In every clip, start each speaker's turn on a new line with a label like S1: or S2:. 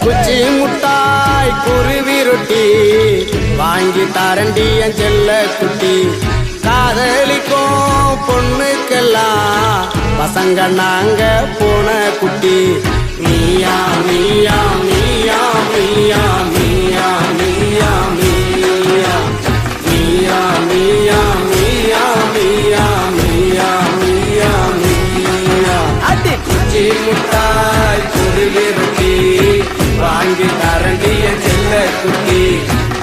S1: குச்சி முட்டாய் குருவி ரொட்டி வாங்கி தரண்டி என் செல்ல குட்டி. காதலிக்கும் பொண்ணுக்கெல்லாம் பசங்க நாங்க போன குட்டி. நீயா நீயா நீயா நீயா நீயா நீயா நீயா நீயா நீயா நீயா நீயா நீயா நீயா நீயா. அடி குச்சி முட்டாய் குருவி ரொட்டி வாங்கி தரண்டிய செல்ல குட்டி.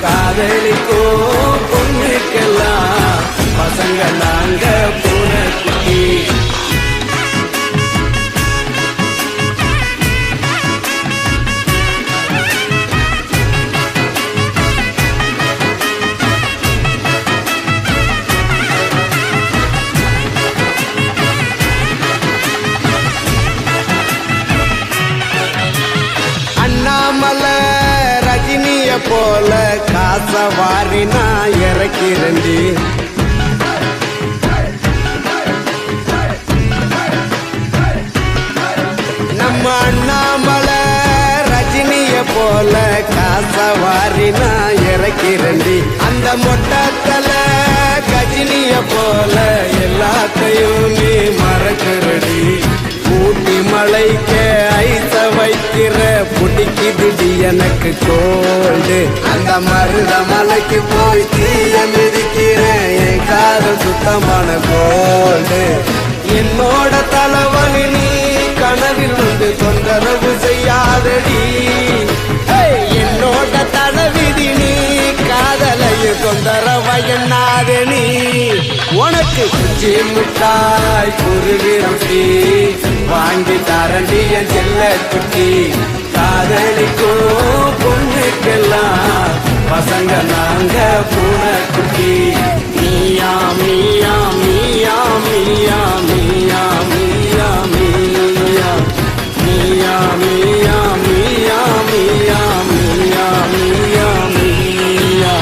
S1: காதலிக்கோ பொண்ணுக்கெல்லாம் பசங்க நாங்க போன குட்டி. அண்ணாமலை ரஜினிய போல காச வாரி நான் இறக்கிறண்டி. நம்ம அண்ணாமலை ரஜினிய போல காச வாரி நான் இறக்கிறண்டி. அந்த மொட்டத்தல கஜினிய போல எல்லாத்தையும் நீ மறக்கிறடி. ஊட்டி மலைக்கு ஐச வைக்கிற பிடிக்குது எனக்கு கோல்டு. அந்த மருத மலைக்கு போய் தீய மிதிக்கிறேன் என் காதல் சுத்தமான கோல்டு. என்னோட தலைவலி நீ கனவில் வந்து தொந்தரவு செய்யாதடி. என்னோட தலைவிதி நீ காதலையும் தொந்தரவு எண்ணாதடி. உனக்கு குச்சி முட்டாய் குருவி ரொட்டி வாங்கி தரண்டி என் செல்ல குட்டி. காதலிக்கும் பொண்ணுக்கெல்லாம் பசங்க நாங்க போன குட்டி. நீயா மீயா மீயா மீயா மீயா மீயா மீயா மீயா மீயா மீயா மீயா மீயா மீயா மீயா.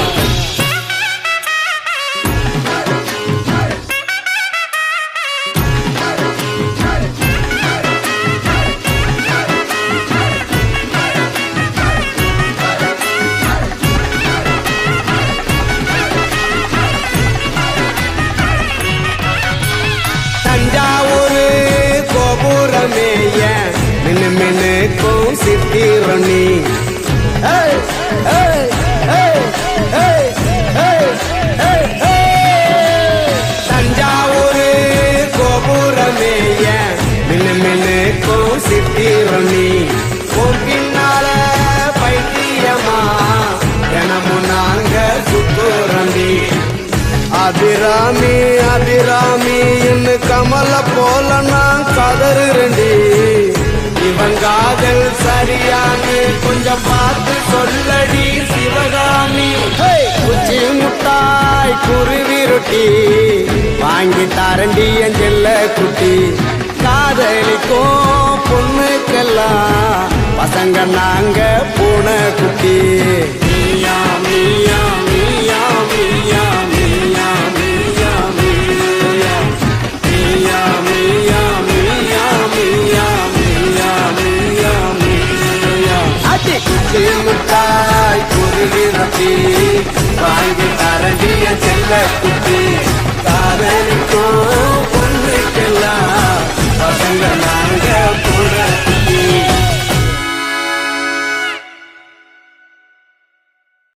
S1: தஞ்சாவூர் கோபுரமேய மின்னு மின்னுக்கும் சித்திரணி. தஞ்சாவூர் கோபுரமேய மின்னு மின்னுக்கும் சித்திரணி. பின்னால பைத்தியமா தினமும் நாங்க சுத்துறண்டி. அபிராமி அபிராமி என்று கமல போல நான் கதறுறண்டி. இவன் காதல் சரியானு கொஞ்சம் பார்த்து சொல்லடி சிவகாமி. குச்சி முட்டாய் குருவி ரொட்டி வாங்கி தரண்டி என் செல்ல குட்டி. காதலிக்கும் பொண்ணுக்கெல்லாம் பசங்க நாங்க போன குட்டி. நீயா மீயா மீயா மீயா மீயா மீயா மீயா மீயா மீயா மீயா மீயா மீயா மீயா மீயா. அடி குச்சி முட்டாய் குருவி ரொட்டி வாங்கி தரண்டிய செல்ல குட்டி.